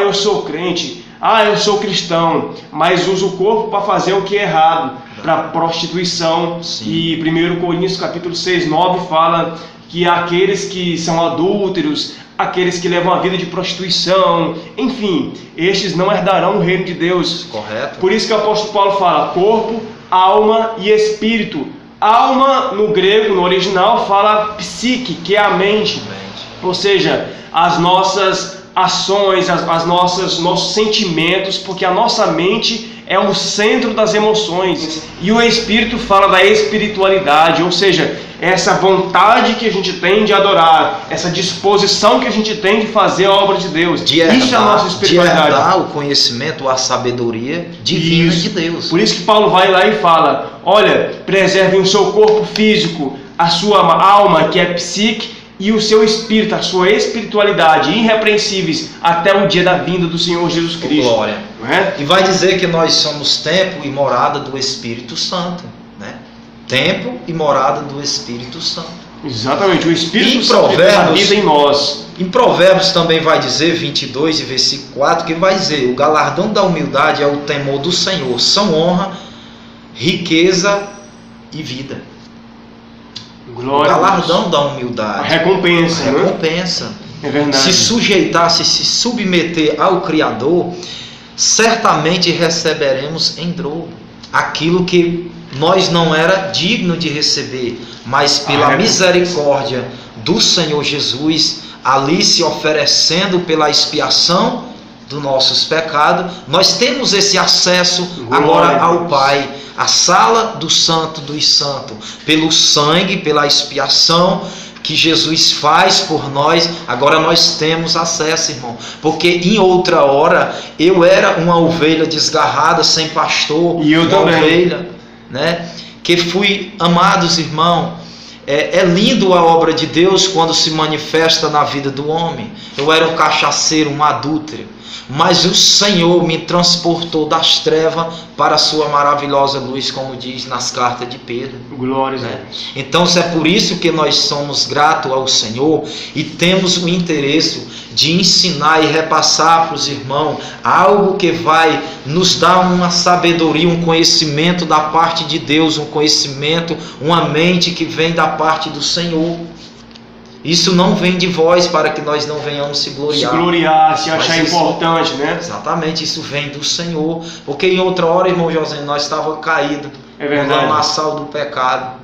[SPEAKER 1] Eu sou crente, eu sou cristão, mas uso o corpo para fazer o que é errado, para prostituição. Sim. E 1 Coríntios capítulo 6, 9 fala que aqueles que são adúlteros, aqueles que levam a vida de prostituição, enfim, estes não herdarão o reino de Deus.
[SPEAKER 2] Correto.
[SPEAKER 1] Por isso que o apóstolo Paulo fala corpo, alma e espírito. Alma, no grego, no original, fala psique, que é a mente. Ou seja, as nossas ações, nossos sentimentos, porque a nossa mente é o centro das emoções. E o espírito fala da espiritualidade, ou seja, essa vontade que a gente tem de adorar, essa disposição que a gente tem de fazer a obra de Deus. Isso é a nossa espiritualidade.
[SPEAKER 2] De herdar o conhecimento, a sabedoria divina de Deus.
[SPEAKER 1] Por isso que Paulo vai lá e fala, olha, preservem o seu corpo físico, a sua alma, que é psique, e o seu espírito, a sua espiritualidade, irrepreensíveis até o dia da vinda do Senhor Jesus Cristo.
[SPEAKER 2] Glória.
[SPEAKER 1] Não é?
[SPEAKER 2] E vai dizer que nós somos templo e morada do Espírito Santo, né? Templo e morada do Espírito Santo.
[SPEAKER 1] Exatamente, o Espírito
[SPEAKER 2] Em
[SPEAKER 1] Santo habita em nós.
[SPEAKER 2] Em Provérbios também vai dizer, 22 e versículo 4, que vai dizer: o galardão da humildade é o temor do Senhor, são honra, riqueza e vida.
[SPEAKER 1] Glória
[SPEAKER 2] o galardão da humildade.
[SPEAKER 1] A recompensa.
[SPEAKER 2] A recompensa.
[SPEAKER 1] Né? É verdade.
[SPEAKER 2] Se sujeitar, se submeter ao Criador, certamente receberemos em dobro aquilo que nós não era digno de receber, mas pela misericórdia do Senhor Jesus, ali se oferecendo pela expiação dos nossos pecados, nós temos esse acesso agora ao Pai, a sala do Santo dos Santos, pelo sangue, pela expiação que Jesus faz por nós. Agora nós temos acesso, irmão, porque em outra hora eu era uma ovelha desgarrada, sem pastor,
[SPEAKER 1] e eu também.
[SPEAKER 2] Ovelha, né? Que fui, amados irmãos, é lindo a obra de Deus quando se manifesta na vida do homem. Eu era um cachaceiro, um adúltero, mas o Senhor me transportou das trevas para a sua maravilhosa luz, como diz nas cartas de Pedro.
[SPEAKER 1] Glória a
[SPEAKER 2] Deus.
[SPEAKER 1] Deus.
[SPEAKER 2] Então é por isso que nós somos gratos ao Senhor e temos o interesse de ensinar e repassar para os irmãos algo que vai nos dar uma sabedoria, um conhecimento da parte de Deus, um conhecimento, uma mente que vem da parte do Senhor. Isso não vem de vós para que nós não venhamos se gloriar.
[SPEAKER 1] Se gloriar, se achar importante, né?
[SPEAKER 2] Exatamente, isso vem do Senhor. Porque em outra hora, irmão José, nós estávamos caídos no lamaçal do pecado.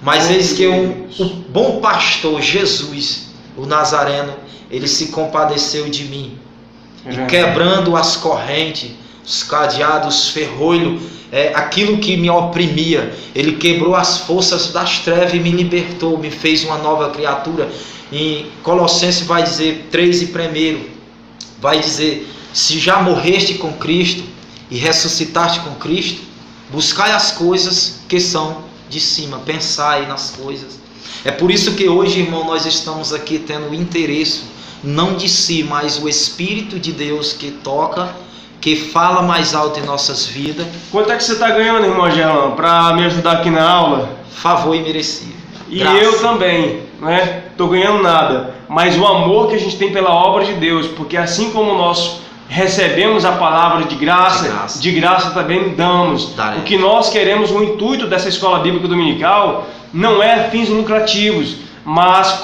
[SPEAKER 2] Mas eis que o bom pastor Jesus, o Nazareno, ele se compadeceu de mim. E quebrando as correntes, os cadeados, os ferrolhos, aquilo que me oprimia, ele quebrou as forças das trevas e me libertou, me fez uma nova criatura. Em Colossenses vai dizer 3:1, vai dizer: se já morreste com Cristo e ressuscitaste com Cristo, buscai as coisas que são de cima, pensai nas coisas. É por isso que hoje, irmão, nós estamos aqui tendo interesse, não de si, mas o Espírito de Deus que toca, que fala mais alto em nossas vidas.
[SPEAKER 1] Quanto é que você está ganhando, irmão Gerlão, para me ajudar aqui na aula?
[SPEAKER 2] Favor imerecido.
[SPEAKER 1] E eu também, né? Estou ganhando nada. Mas o amor que a gente tem pela obra de Deus, porque assim como nós recebemos a palavra de graça também damos. O que nós queremos, o intuito dessa escola bíblica dominical, não é fins lucrativos, mas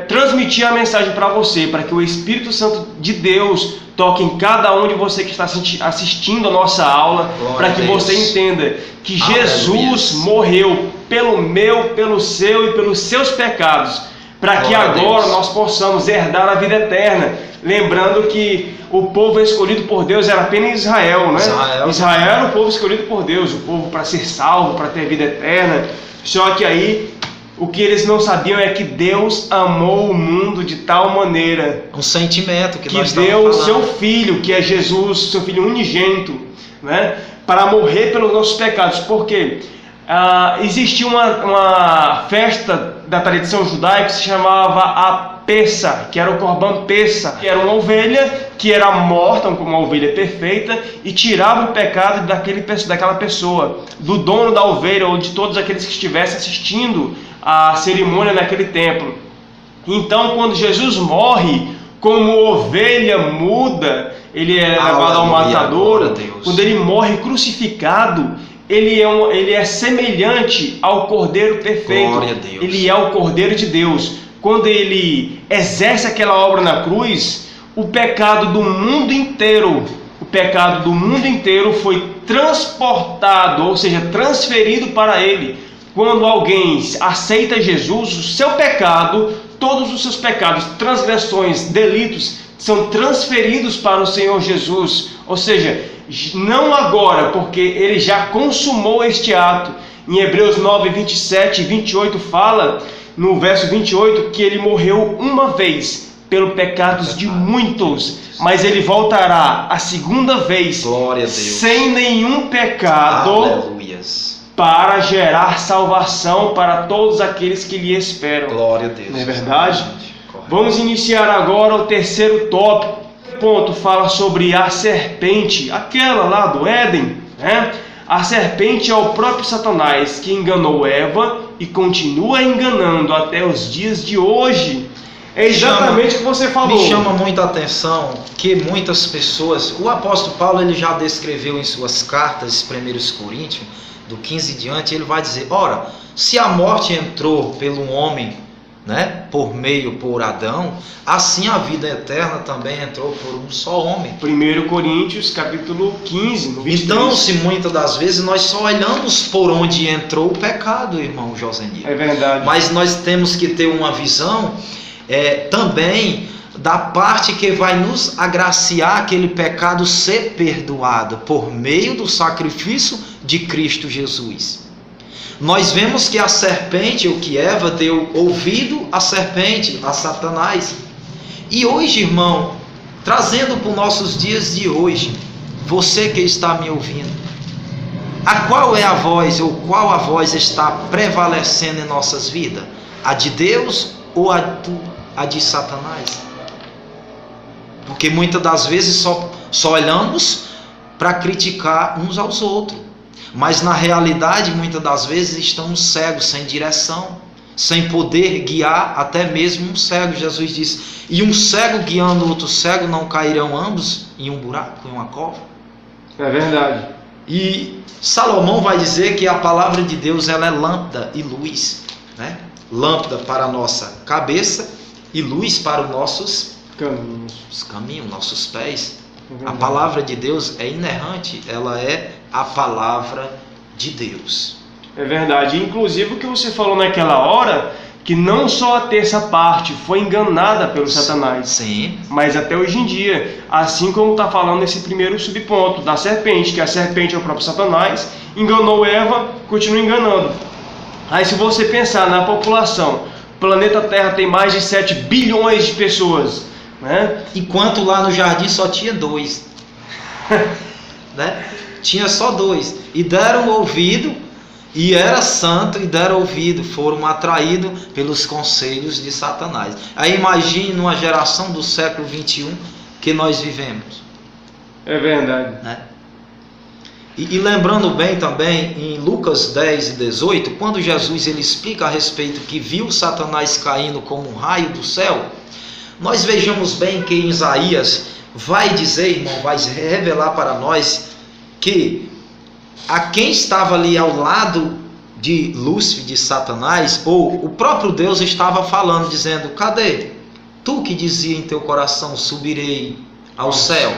[SPEAKER 1] transmitir a mensagem para você, para que o Espírito Santo de Deus toque em cada um de você que está assistindo a nossa aula, para que você entenda que Jesus morreu pelo meu, pelo seu e pelos seus pecados, para que agora nós possamos herdar a vida eterna. Lembrando que o povo escolhido por Deus era apenas Israel, né? Israel era o povo escolhido por Deus, o povo para ser salvo, para ter vida eterna. Só que aí o que eles não sabiam é que Deus amou o mundo de tal maneira,
[SPEAKER 2] um sentimento que
[SPEAKER 1] nós deu o seu Filho, que é Jesus, seu Filho unigênito, né? Para morrer pelos nossos pecados. Porque existia uma festa da tradição judaica que se chamava a Pessa, que era o Corban Pessa, que era uma ovelha que era morta, uma ovelha perfeita, e tirava o pecado daquela pessoa, do dono da ovelha ou de todos aqueles que estivessem assistindo a cerimônia naquele templo. Então, quando Jesus morre como ovelha muda, ele é levado ao matador. Quando ele morre crucificado, ele é semelhante ao Cordeiro perfeito. Ele é o Cordeiro de Deus. Quando ele exerce aquela obra na cruz, o pecado do mundo inteiro foi transportado, ou seja, transferido para ele. Quando alguém aceita Jesus, o seu pecado, todos os seus pecados, transgressões, delitos, são transferidos para o Senhor Jesus. Ou seja, não agora, porque ele já consumou este ato. Em Hebreus 9, 27 e 28 fala, no verso 28, que ele morreu uma vez pelo pecados de muitos, mas ele voltará a segunda vez, sem nenhum pecado, para gerar salvação para todos aqueles que lhe esperam.
[SPEAKER 2] Glória a Deus.
[SPEAKER 1] Não é verdade? Vamos iniciar agora o terceiro tópico. O ponto fala sobre a serpente, aquela lá do Éden, né? A serpente é o próprio Satanás que enganou Eva e continua enganando até os dias de hoje. É exatamente o que você falou.
[SPEAKER 2] Me chama muita atenção que muitas pessoas, o apóstolo Paulo ele já descreveu em suas cartas, 1 Coríntios, do 15 em diante, ele vai dizer, ora, se a morte entrou pelo homem, né, por Adão, assim a vida eterna também entrou por um só homem.
[SPEAKER 1] 1 Coríntios capítulo 15, no 23.
[SPEAKER 2] Então, se muitas das vezes nós só olhamos por onde entrou o pecado, irmão Josenir.
[SPEAKER 1] É verdade.
[SPEAKER 2] Mas nós temos que ter uma visão também da parte que vai nos agraciar aquele pecado ser perdoado por meio do sacrifício de Cristo Jesus. Nós vemos que a serpente, ou que Eva deu ouvido à serpente, a Satanás. E hoje, irmão, trazendo para os nossos dias de hoje, você que está me ouvindo, qual é a voz, ou qual a voz está prevalecendo em nossas vidas? A de Deus ou a de Satanás? Porque muitas das vezes só olhamos para criticar uns aos outros. Mas na realidade, muitas das vezes estamos cegos, sem direção, sem poder guiar até mesmo um cego. Jesus disse, e um cego guiando outro cego, não cairão ambos em um buraco, em uma cova?
[SPEAKER 1] É verdade.
[SPEAKER 2] E Salomão vai dizer que a palavra de Deus ela é lâmpada e luz, né? Lâmpada para a nossa cabeça e luz para os nossos caminhos, nossos pés. A palavra de Deus é inerrante, ela é a palavra de Deus.
[SPEAKER 1] É verdade. Inclusive o que você falou naquela hora, que não só a terça parte foi enganada pelo Satanás,
[SPEAKER 2] sim,
[SPEAKER 1] mas até hoje em dia, assim como está falando nesse primeiro subponto da serpente, que a serpente é o próprio Satanás, enganou Eva, continua enganando. Aí se você pensar na população, o planeta Terra tem mais de 7 bilhões de pessoas, né?
[SPEAKER 2] Enquanto lá no jardim só tinha 2. Né? Tinha só 2. E deram ouvido, e era santo, e deram ouvido, foram atraídos pelos conselhos de Satanás. Aí imagine numa geração do século 21 que nós vivemos.
[SPEAKER 1] É verdade.
[SPEAKER 2] Né? E lembrando bem também, em Lucas 10 e 18, quando Jesus ele explica a respeito que viu Satanás caindo como um raio do céu, nós vejamos bem que em Isaías vai dizer, irmão, vai revelar para nós que a quem estava ali ao lado de Lúcifer, de Satanás, ou o próprio Deus estava falando, dizendo, cadê? Tu que dizia em teu coração, subirei ao céu.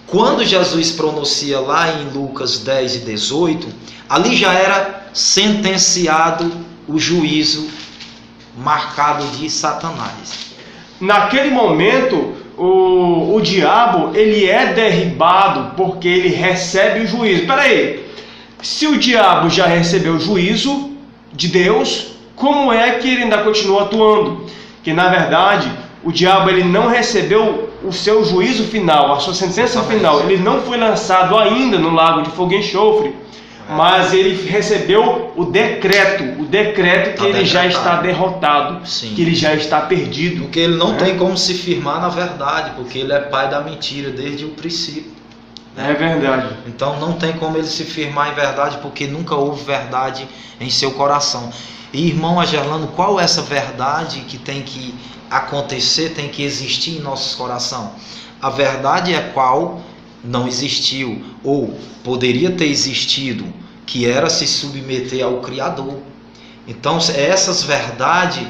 [SPEAKER 2] Quando Jesus pronuncia lá em Lucas 10 e 18, ali já era sentenciado o juízo marcado de Satanás.
[SPEAKER 1] Naquele momento, o diabo ele é derribado porque ele recebe o juízo. Espera aí, se o diabo já recebeu o juízo de Deus, como é que ele ainda continua atuando? Que na verdade o diabo ele não recebeu o seu juízo final, a sua sentença final. Ele não foi lançado ainda no lago de fogo e enxofre, mas ele recebeu o decreto que ele já está derrotado, sim, que ele já está perdido.
[SPEAKER 2] Porque ele não tem como se firmar na verdade, porque ele é pai da mentira desde o princípio.
[SPEAKER 1] É verdade.
[SPEAKER 2] Então não tem como ele se firmar em verdade, porque nunca houve verdade em seu coração. E irmão Agerlano, qual é essa verdade que tem que acontecer, tem que existir em nossos corações? A verdade é qual não existiu, ou poderia ter existido, que era se submeter ao Criador. Então essas verdades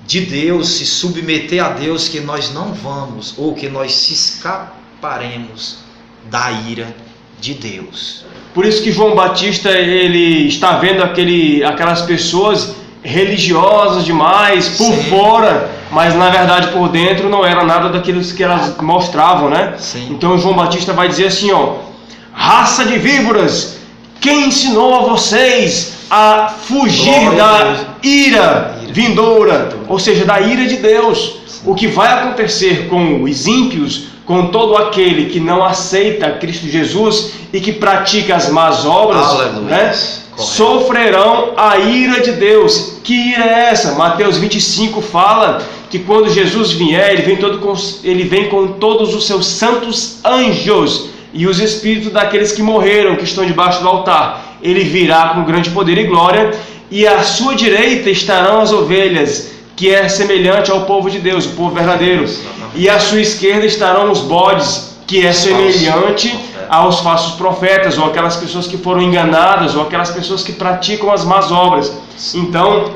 [SPEAKER 2] de Deus, se submeter a Deus, que nós não vamos, ou que nós se escaparemos da ira de Deus.
[SPEAKER 1] Por isso que João Batista ele está vendo aquelas pessoas religiosas demais por sim, fora, mas na verdade por dentro não era nada daquilo que elas mostravam, né?
[SPEAKER 2] Sim.
[SPEAKER 1] Então João Batista vai dizer assim, ó: raça de víboras, quem ensinou a vocês a fugir da ira vindoura, ou seja, da ira de Deus? Sim. O que vai acontecer com os ímpios, com todo aquele que não aceita Cristo Jesus e que pratica as más obras, né, sofrerão a ira de Deus. Que ira é essa? Mateus 25 fala que quando Jesus vier, ele vem com todos os seus santos anjos e os espíritos daqueles que morreram, que estão debaixo do altar. Ele virá com grande poder e glória, e à sua direita estarão as ovelhas, que é semelhante ao povo de Deus, o povo verdadeiro. E à sua esquerda estarão os bodes, que é semelhante aos falsos profetas, ou aquelas pessoas que foram enganadas, ou aquelas pessoas que praticam as más obras. Então,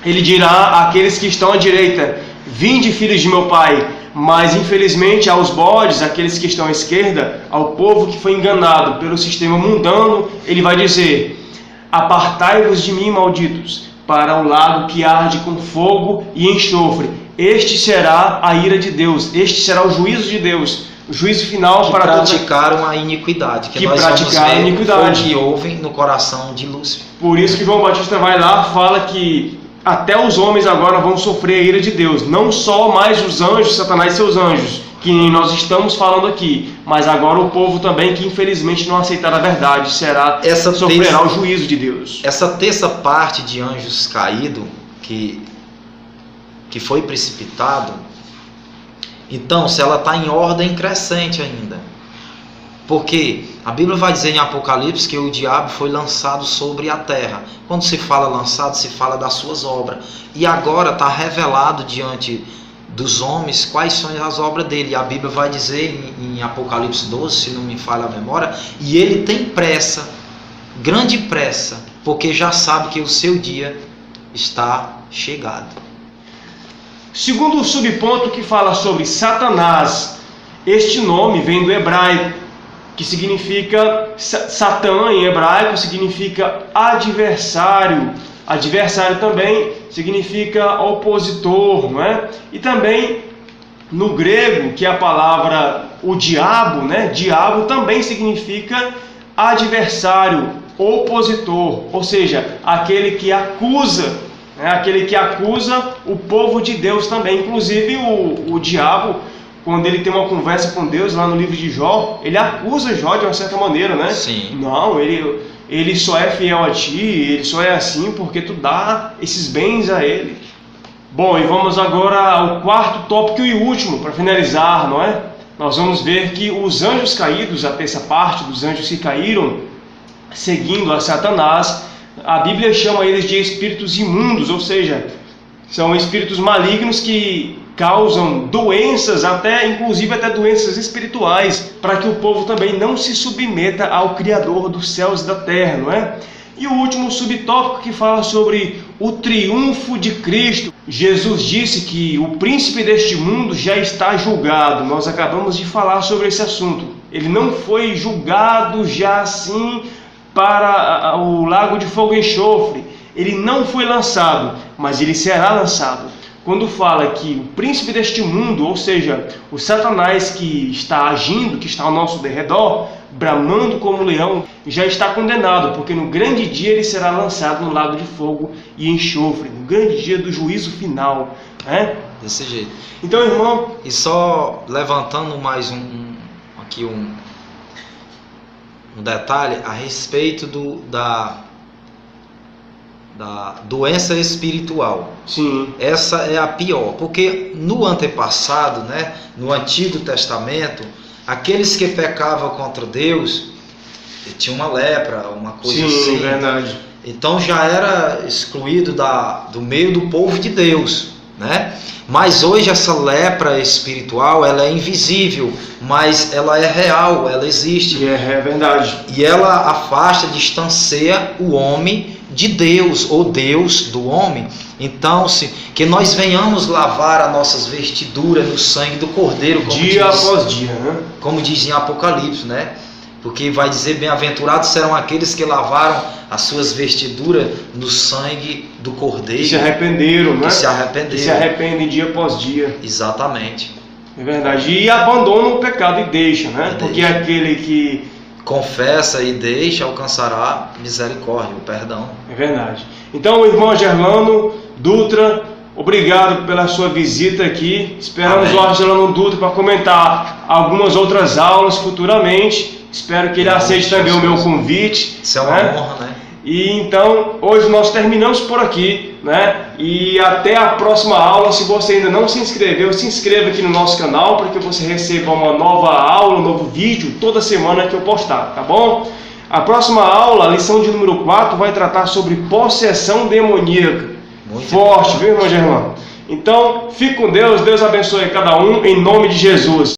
[SPEAKER 1] ele dirá àqueles que estão à direita: vinde, filhos de meu pai. Mas, infelizmente, aos bodes, aqueles que estão à esquerda, ao povo que foi enganado pelo sistema mundano, ele vai dizer: apartai-vos de mim, malditos, para o lago que arde com fogo e enxofre. Este será a ira de Deus, este será o juízo de Deus, o juízo final para todos
[SPEAKER 2] que praticaram a iniquidade, que nós
[SPEAKER 1] praticaram
[SPEAKER 2] vamos ver
[SPEAKER 1] a iniquidade.
[SPEAKER 2] o que houve no coração de Lúcifer.
[SPEAKER 1] Por isso que João Batista vai lá, fala que até os homens agora vão sofrer a ira de Deus, não só mais os anjos, Satanás e seus anjos, que nós estamos falando aqui, mas agora o povo também, que infelizmente não aceitar a verdade, sofrerá o juízo de Deus.
[SPEAKER 2] Essa terça parte de anjos caídos, que foi precipitado, então, se ela está em ordem crescente ainda, porque a Bíblia vai dizer em Apocalipse que o diabo foi lançado sobre a terra. Quando se fala lançado, se fala das suas obras. E agora está revelado diante dos homens quais são as obras dele. E a Bíblia vai dizer em Apocalipse 12, se não me falha a memória, e ele tem pressa, grande pressa, porque já sabe que o seu dia está chegado.
[SPEAKER 1] Segundo o subponto que fala sobre Satanás, este nome vem do hebraico, que significa, Satã em hebraico significa adversário. Adversário também significa opositor, não é? E também no grego, que é a palavra o diabo, né? Diabo também significa adversário, opositor, ou seja, aquele que acusa, né? Aquele que acusa o povo de Deus também. Inclusive o diabo, quando ele tem uma conversa com Deus lá no livro de Jó, ele acusa Jó de uma certa maneira, né?
[SPEAKER 2] Sim.
[SPEAKER 1] Não, ele só é fiel a ti, ele só é assim porque tu dá esses bens a ele. Bom, e vamos agora ao quarto tópico e último, para finalizar, não é? Nós vamos ver que os anjos caídos, a terça parte dos anjos que caíram, seguindo a Satanás, a Bíblia chama eles de espíritos imundos, ou seja, são espíritos malignos que causam doenças, inclusive até doenças espirituais, para que o povo também não se submeta ao Criador dos céus e da terra, não é? E o último subtópico que fala sobre o triunfo de Cristo. Jesus disse que o príncipe deste mundo já está julgado. Nós acabamos de falar sobre esse assunto. Ele não foi julgado já assim para o lago de fogo e enxofre. Ele não foi lançado, mas ele será lançado. Quando fala que o príncipe deste mundo, ou seja, o Satanás que está agindo, que está ao nosso derredor, bramando como leão, já está condenado, porque no grande dia ele será lançado no lago de fogo e enxofre, no grande dia do juízo final, né?
[SPEAKER 2] Desse jeito.
[SPEAKER 1] Então, irmão...
[SPEAKER 2] E só levantando mais um detalhe a respeito da doença espiritual.
[SPEAKER 1] Sim.
[SPEAKER 2] Essa é a pior, porque no antepassado, né, no Antigo Testamento, aqueles que pecavam contra Deus tinham uma lepra, uma coisa assim.
[SPEAKER 1] Sim, verdade.
[SPEAKER 2] Então já era excluído do meio do povo de Deus, né? Mas hoje essa lepra espiritual, ela é invisível, mas ela é real, ela existe.
[SPEAKER 1] E é verdade.
[SPEAKER 2] E ela afasta, distancia o homem de Deus, ou Deus do homem. Então, que nós venhamos lavar as nossas vestiduras no sangue do Cordeiro, como
[SPEAKER 1] dia após dia, né?
[SPEAKER 2] Como diz em Apocalipse, né? Porque vai dizer, bem-aventurados serão aqueles que lavaram as suas vestiduras no sangue do Cordeiro.
[SPEAKER 1] Que se arrependeram, né?
[SPEAKER 2] Que se arrependeram.
[SPEAKER 1] Que se arrependem dia após dia.
[SPEAKER 2] Exatamente.
[SPEAKER 1] É verdade. E abandonam o pecado e deixam, né? Porque aquele que
[SPEAKER 2] confessa e deixa alcançará misericórdia, o perdão.
[SPEAKER 1] É verdade. Então, irmão Gerlano Dutra, obrigado pela sua visita aqui. Esperamos o Gerlano Dutra para comentar algumas outras aulas futuramente. Espero que ele aceite também o meu convite.
[SPEAKER 2] Isso é uma honra, né?
[SPEAKER 1] E então, hoje nós terminamos por aqui, né? E até a próxima aula. Se você ainda não se inscreveu, se inscreva aqui no nosso canal para que você receba uma nova aula, um novo vídeo toda semana que eu postar, tá bom? A próxima aula, a lição de número 4, vai tratar sobre possessão demoníaca.
[SPEAKER 2] Muito
[SPEAKER 1] Forte, viu, irmão Germano? Então, fique com Deus, Deus abençoe cada um, em nome de Jesus.